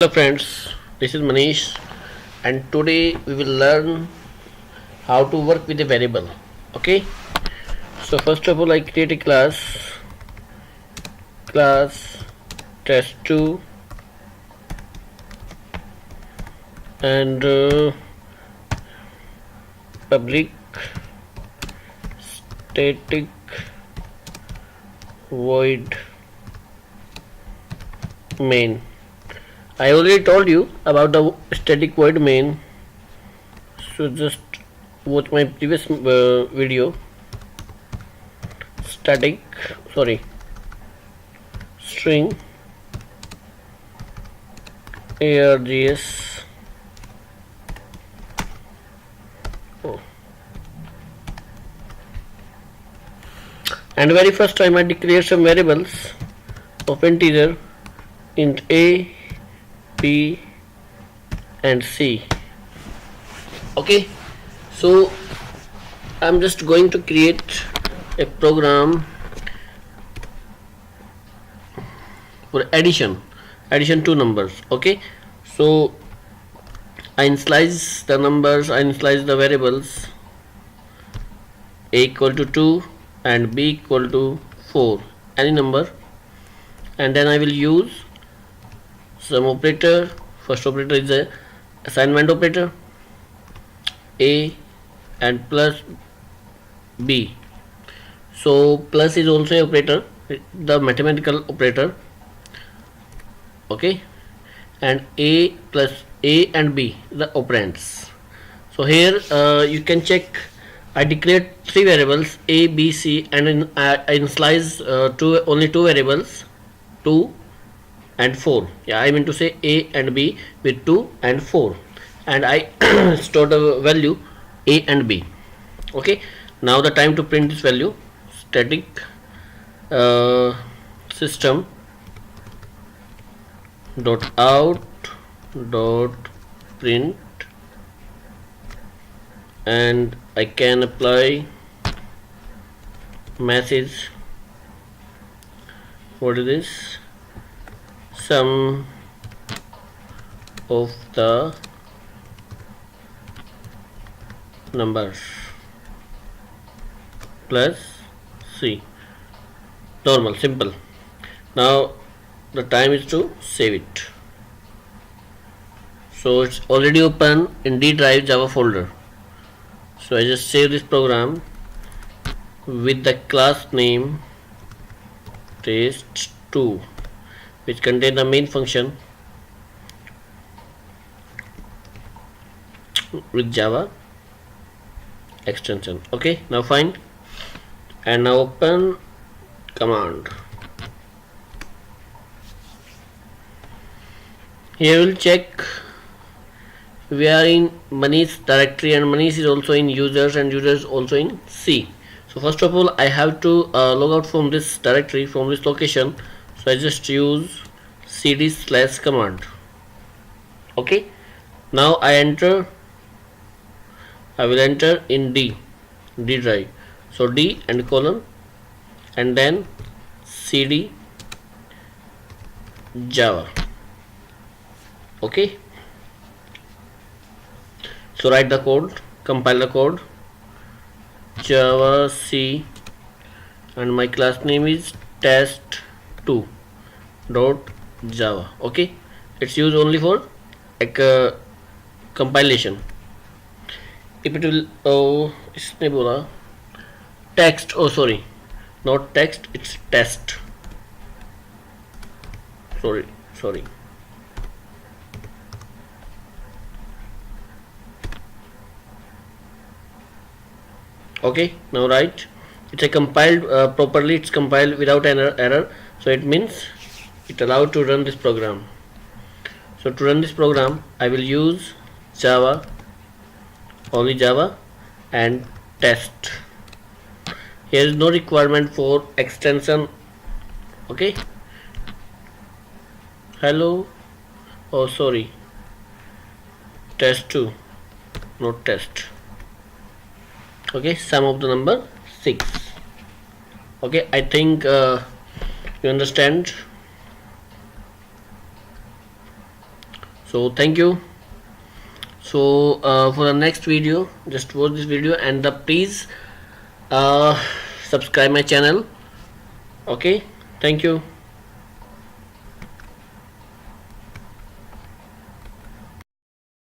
Hello friends, this is Manish and today we will learn how to work with a variable. Okay, so first of all I create a class test2 and public static void main. I already told you about the static void main, so just watch my previous video. Static, sorry, string args. Oh. And very first time I declare some variables of integer int a, b and c. Okay, so I'm just going to create a program for addition to numbers. Okay, so I initialize the numbers, I initialize the variables a equal to 2 and b equal to 4, any number, and then I will use some operator. First operator is a assignment operator, a and plus b. So plus is also a operator, the mathematical operator. Okay, and a plus a and b, the operands. So here you can check I declared three variables a, b, c, and I initialize only two variables 2 and 4. Yeah, I mean to say a and b with 2 and 4, and I store the value a and b. Okay, now the time to print this value. Static system dot out dot print, and I can apply message. What is this? Sum of the numbers plus c. Normal, simple. Now the time is to save it. So it's already open in D drive Java folder. So I just save this program with the class name test2, which contain the main function with Java extension. Okay, now fine, and now open command. Here we'll check we are in Manish directory, and Manish is also in users and users also in C. So first of all I have to log out from this directory, from this location. So I just use cd/command. Okay, now I will enter in D drive. So D and colon and then cd Java. Okay, so write the code, compile the code, Java C, and my class name is test2 dot Java. Okay, it's used only for like compilation. If it will इसने बोला text, oh sorry, not text, it's test. Sorry. Okay, now right, it's a compiled properly, it's compiled without an error, so it means it allowed to run this program. So to run this program I will use Java, only Java and test. Here is no requirement for extension. Okay, hello, oh sorry, test2, not test. Okay, sum of the number 6. Okay, I think you understand. So thank you. So for the next video, just watch this video and please uh, subscribe my channel. Okay, thank you.